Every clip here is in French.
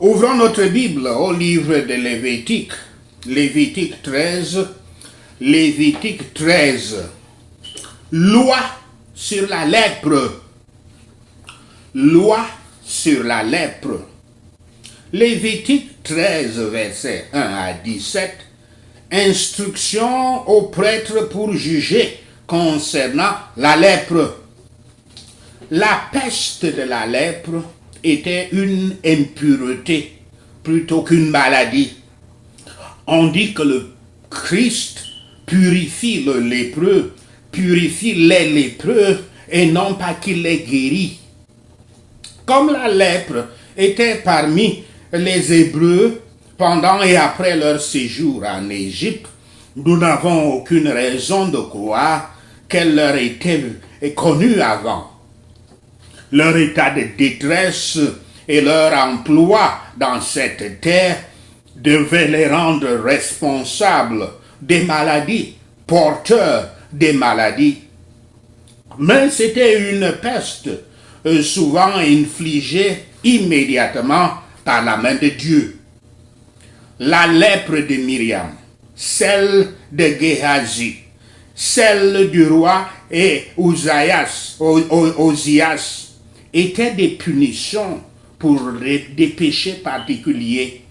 Ouvrons notre Bible au livre de Lévitique. Lévitique 13. Lévitique 13. Loi sur la lèpre. Loi sur la lèpre. Lévitique 13, versets 1 à 17. Instruction aux prêtres pour juger concernant la lèpre. La peste de la lèpre était une impureté plutôt qu'une maladie. On dit que le Christ purifie le lépreux, purifie les lépreux et non pas qu'il les guérit. Comme la lèpre était parmi les Hébreux pendant et après leur séjour en Égypte, nous n'avons aucune raison de croire qu'elle leur était connue avant. Leur état de détresse et leur emploi dans cette terre devaient les rendre responsables des maladies, porteurs des maladies. Mais c'était une peste souvent infligée immédiatement par la main de Dieu. La lèpre de Myriam, celle de Géhazi, celle du roi et Ozias, étaient des punitions pour des péchés particuliers.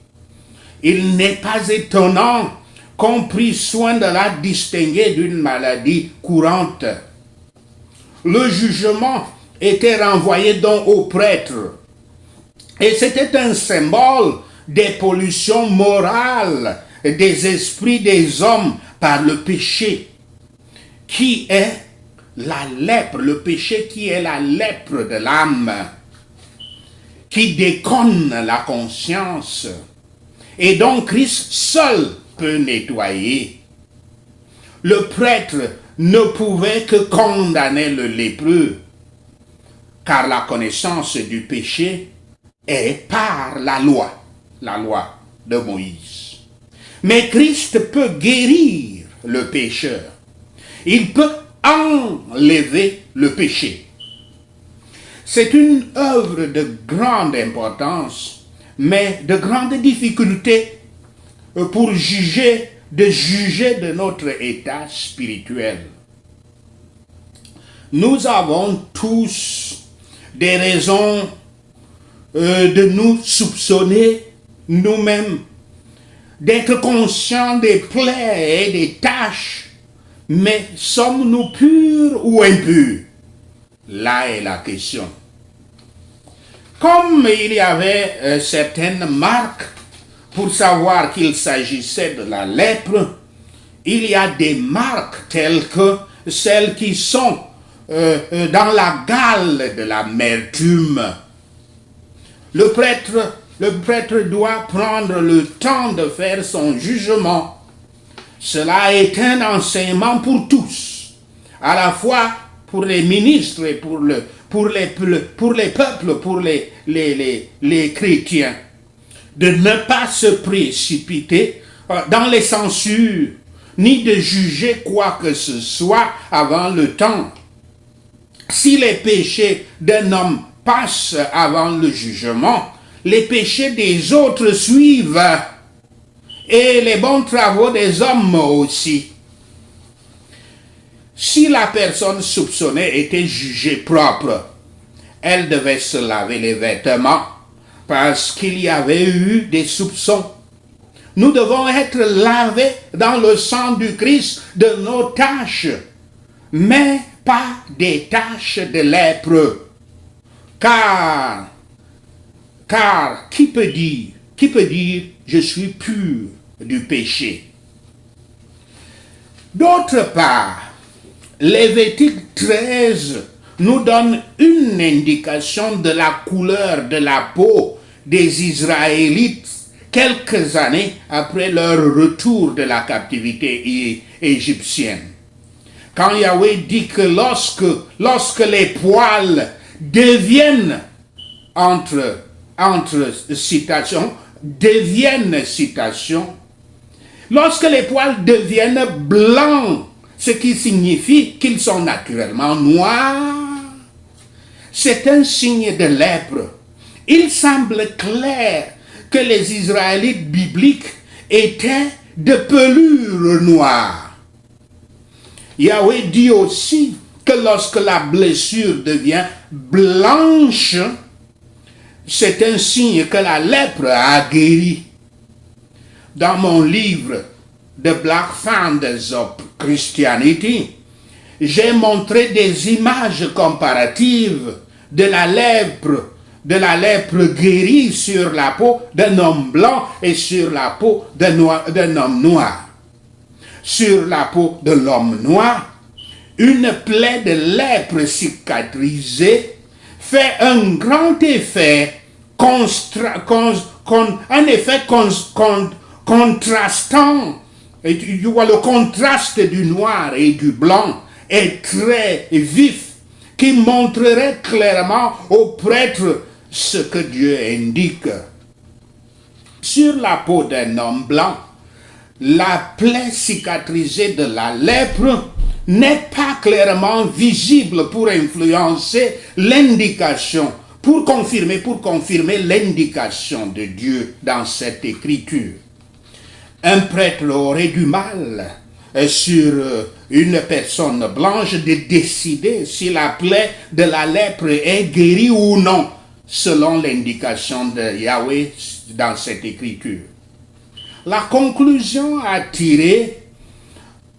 Il n'est pas étonnant qu'on prit soin de la distinguer d'une maladie courante. Le jugement était renvoyé donc aux prêtres. Et c'était un symbole des pollutions morales des esprits des hommes par le péché, qui est la lèpre, le péché qui est la lèpre de l'âme, qui déconne la conscience. Et donc Christ seul peut nettoyer. Le prêtre ne pouvait que condamner le lépreux, car la connaissance du péché est par la loi de Moïse. Mais Christ peut guérir le pécheur. Il peut enlever le péché. C'est une œuvre de grande importance, mais de grande difficulté pour juger de notre état spirituel. Nous avons tous des raisons de nous soupçonner nous-mêmes, d'être conscients des plaies et des tâches. Mais sommes-nous purs ou impurs? Là est la question. Comme il y avait certaines marques pour savoir qu'il s'agissait de la lèpre, il y a des marques telles que celles qui sont dans la gale de l'amertume. Le prêtre doit prendre le temps de faire son jugement. Cela est un enseignement pour tous, à la fois pour les ministres et pour les peuples, pour les chrétiens, de ne pas se précipiter dans les censures, ni de juger quoi que ce soit avant le temps. Si les péchés d'un homme passent avant le jugement, les péchés des autres suivent, et les bons travaux des hommes aussi. Si la personne soupçonnée était jugée propre, elle devait se laver les vêtements parce qu'il y avait eu des soupçons. Nous devons être lavés dans le sang du Christ de nos tâches, mais pas des tâches de lèpre. Car qui peut dire je suis pur du péché? D'autre part, Lévitique 13 nous donne une indication de la couleur de la peau des Israélites quelques années après leur retour de la captivité égyptienne. Quand Yahweh dit que lorsque les poils deviennent lorsque les poils deviennent blancs, ce qui signifie qu'ils sont naturellement noirs, c'est un signe de lèpre. Il semble clair que les Israélites bibliques étaient de pelure noire. Yahweh dit aussi que lorsque la blessure devient blanche, c'est un signe que la lèpre a guéri. Dans mon livre The Black Founders of Christianity, j'ai montré des images comparatives de la lèpre guérie sur la peau d'un homme blanc et sur la peau d'un homme noir. Sur la peau de l'homme noir, une plaie de lèpre cicatrisée fait un grand effet contrastant. Et tu vois, le contraste du noir et du blanc est très vif, qui montrerait clairement au prêtre ce que Dieu indique. Sur la peau d'un homme blanc, la plaie cicatrisée de la lèpre n'est pas clairement visible pour influencer l'indication, pour confirmer l'indication de Dieu dans cette écriture. Un prêtre aurait du mal sur une personne blanche de décider si la plaie de la lèpre est guérie ou non, selon l'indication de Yahweh dans cette écriture. La conclusion à tirer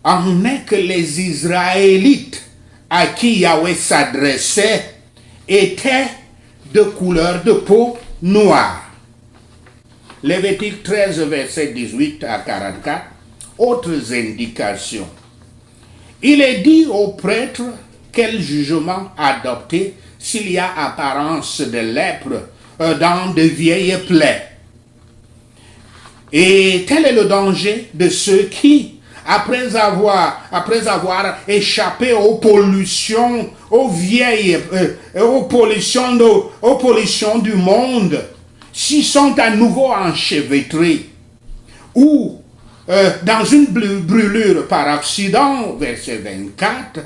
en est que les Israélites à qui Yahweh s'adressait étaient de couleur de peau noire. Lévitique 13, versets 18 à 44, autres indications. Il est dit au prêtre quel jugement adopter s'il y a apparence de lèpre dans de vieilles plaies. Et tel est le danger de ceux qui, après avoir échappé aux pollutions, aux pollutions du monde, s'ils sont à nouveau enchevêtrés, ou dans une brûlure par accident, verset 24,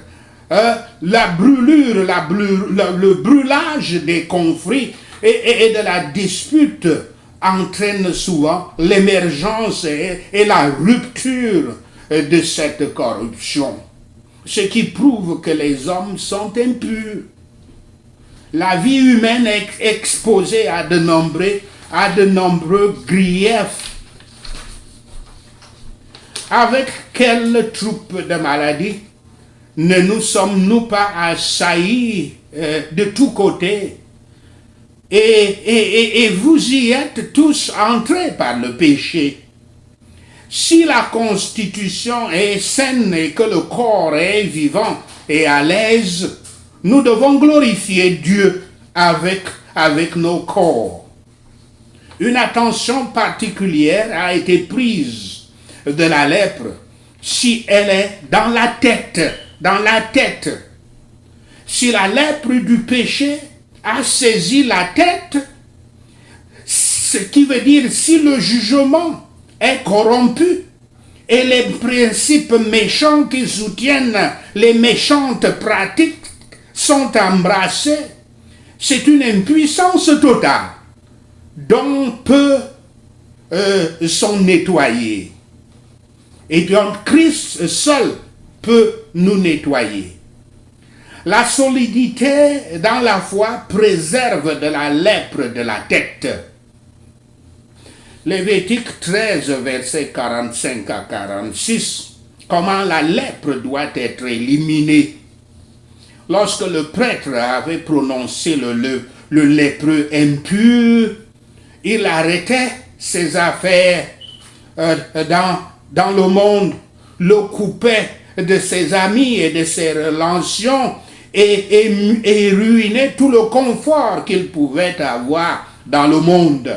le brûlage des conflits et de la dispute entraîne souvent l'émergence et la rupture de cette corruption, ce qui prouve que les hommes sont impurs. La vie humaine est exposée à de nombreux griefs. Avec quelle troupe de maladies ne nous sommes-nous pas assaillis de tous côtés? Et vous y êtes tous entrés par le péché. Si la constitution est saine et que le corps est vivant et à l'aise, nous devons glorifier Dieu avec nos corps. Une attention particulière a été prise de la lèpre si elle est dans la tête. Si la lèpre du péché a saisi la tête, ce qui veut dire si le jugement est corrompu et les principes méchants qui soutiennent les méchantes pratiques sont embrassés, c'est une impuissance totale dont peu sont nettoyés. Et donc Christ seul peut nous nettoyer. La solidité dans la foi préserve de la lèpre de la tête. Lévitique 13, versets 45 à 46, comment la lèpre doit être éliminée. Lorsque le prêtre avait prononcé le lépreux impur, il arrêtait ses affaires dans le monde, le coupait de ses amis et de ses relations et ruinait tout le confort qu'il pouvait avoir dans le monde.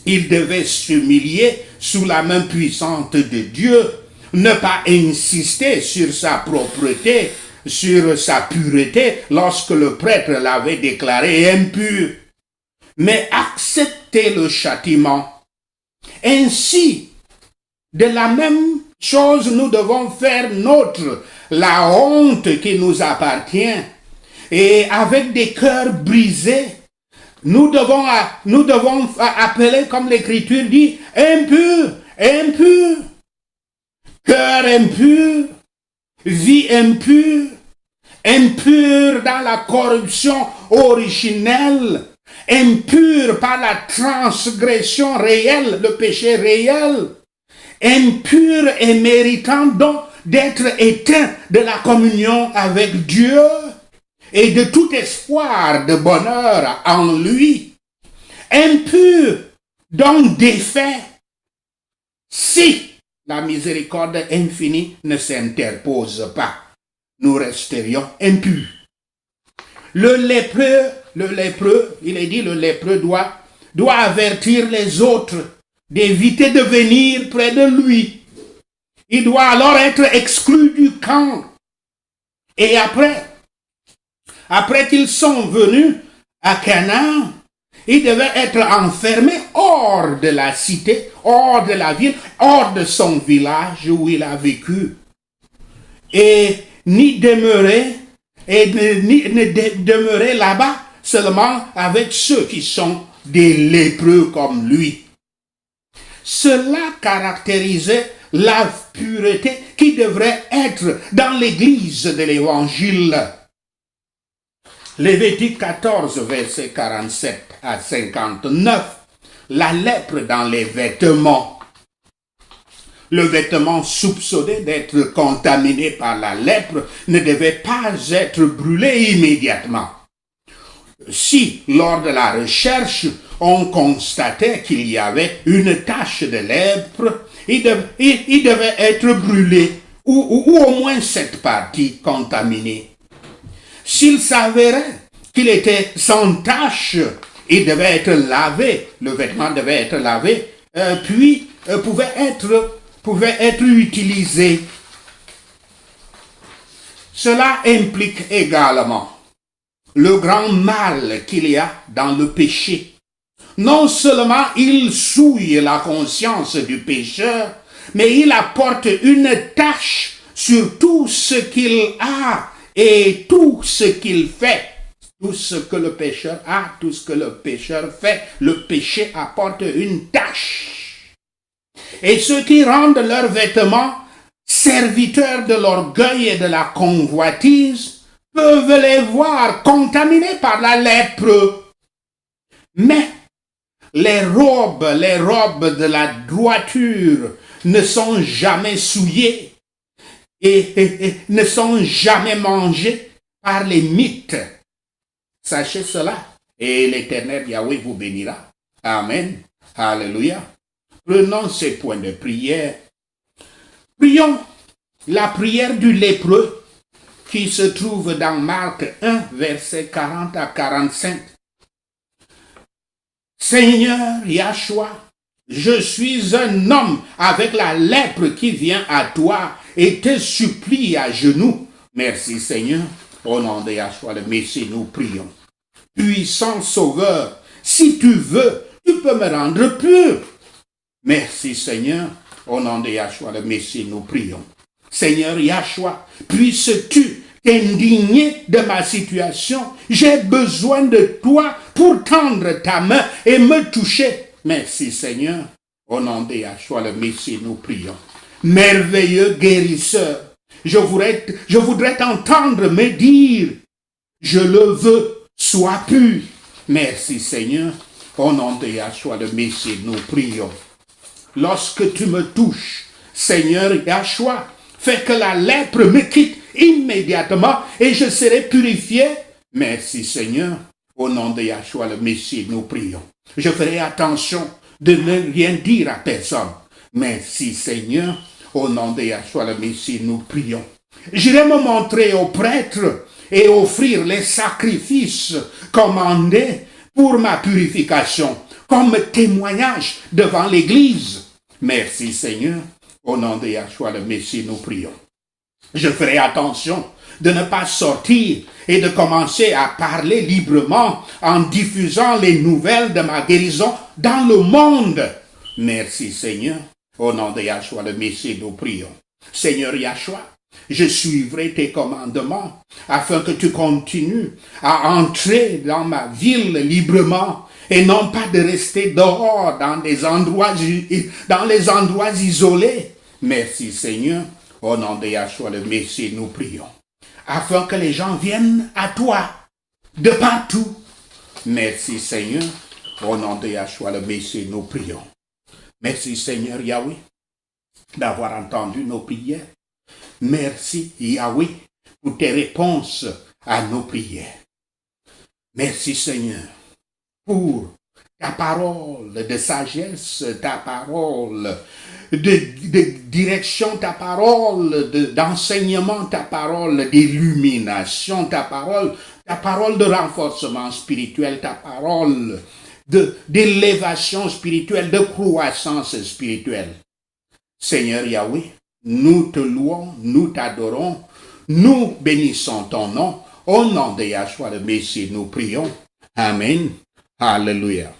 Il devait s'humilier sous la main puissante de Dieu, ne pas insister sur sa propreté, sur sa pureté lorsque le prêtre l'avait déclaré impur, mais accepter le châtiment. Ainsi, de la même chose, nous devons faire nôtre la honte qui nous appartient et avec des cœurs brisés, nous devons appeler, comme l'Écriture dit, impur, impur, cœur impur, vie impure, impur dans la corruption originelle, impur par la transgression réelle, le péché réel, impur et méritant donc d'être éteint de la communion avec Dieu et de tout espoir de bonheur en lui, impur donc défait si la miséricorde infinie ne s'interpose pas. Nous resterions impurs. Le lépreux, il est dit, le lépreux doit avertir les autres d'éviter de venir près de lui. Il doit alors être exclu du camp. Et après qu'ils sont venus à Canaan, il devait être enfermé hors de la cité, hors de la ville, hors de son village où il a vécu. Et ni demeurer là-bas seulement avec ceux qui sont des lépreux comme lui. Cela caractérisait la pureté qui devrait être dans l'église de l'évangile. Lévitique 14, versets 47 à 59, la lèpre dans les vêtements. Le vêtement soupçonné d'être contaminé par la lèpre ne devait pas être brûlé immédiatement. Si, lors de la recherche, on constatait qu'il y avait une tache de lèpre, il devait être brûlé, ou au moins cette partie contaminée. S'il s'avérait qu'il était sans tache, il devait être lavé, le vêtement devait être lavé, puis pouvait être utilisé. Cela implique également le grand mal qu'il y a dans le péché. Non seulement il souille la conscience du pécheur, mais il apporte une tache sur tout ce qu'il a et tout ce qu'il fait. Tout ce que le pécheur a, tout ce que le pécheur fait, le péché apporte une tache. Et ceux qui rendent leurs vêtements serviteurs de l'orgueil et de la convoitise peuvent les voir contaminés par la lèpre. Mais les robes de la droiture ne sont jamais souillées et ne sont jamais mangées par les mythes. Sachez cela, et l'Éternel Yahweh vous bénira. Amen. Alléluia. Prenons ces points de prière. Prions la prière du lépreux qui se trouve dans Marc 1, versets 40 à 45. Seigneur Yahshua, je suis un homme avec la lèpre qui vient à toi et te supplie à genoux. Merci Seigneur. Au nom de Yahshua le Messie, nous prions. Puissant Sauveur, si tu veux, tu peux me rendre pur. Merci Seigneur. Au nom de Yahshua le Messie, nous prions. Seigneur Yahshua, puisses-tu t'indigner de ma situation? J'ai besoin de toi pour tendre ta main et me toucher. Merci Seigneur. Au nom de Yahshua le Messie, nous prions. Merveilleux guérisseur, je voudrais t'entendre me dire, je le veux, sois pur. Merci Seigneur. Au nom de Yahshua le Messie, nous prions. Lorsque tu me touches, Seigneur Yahshua, fais que la lèpre me quitte immédiatement et je serai purifié. Merci Seigneur. Au nom de Yahshua le Messie, nous prions. Je ferai attention de ne rien dire à personne. Merci Seigneur. Au nom de Yahshua le Messie, nous prions. J'irai me montrer au prêtre et offrir les sacrifices commandés pour ma purification, comme témoignage devant l'Église. Merci Seigneur. Au nom de Yahshua le Messie, nous prions. Je ferai attention de ne pas sortir et de commencer à parler librement en diffusant les nouvelles de ma guérison dans le monde. Merci Seigneur. Au nom de Yahshua le Messie, nous prions. Seigneur Yahshua, Je suivrai tes commandements afin que tu continues à entrer dans ma ville librement et non pas de rester dehors dans les endroits isolés. Merci Seigneur. Au nom de Yahshua le Messie, nous prions. Afin que les gens viennent à toi de partout. Merci Seigneur. Au nom de Yahshua le Messie, nous prions. Merci Seigneur Yahweh d'avoir entendu nos prières. Merci Yahweh pour tes réponses à nos prières. Merci Seigneur pour ta parole de sagesse, ta parole de direction, ta parole d'enseignement, ta parole d'illumination, ta parole de renforcement spirituel, ta parole d'élévation spirituelle, de croissance spirituelle. Seigneur Yahweh, nous te louons, nous t'adorons, nous bénissons ton nom. Au nom de Yahshua le Messie, nous prions. Amen. Alléluia.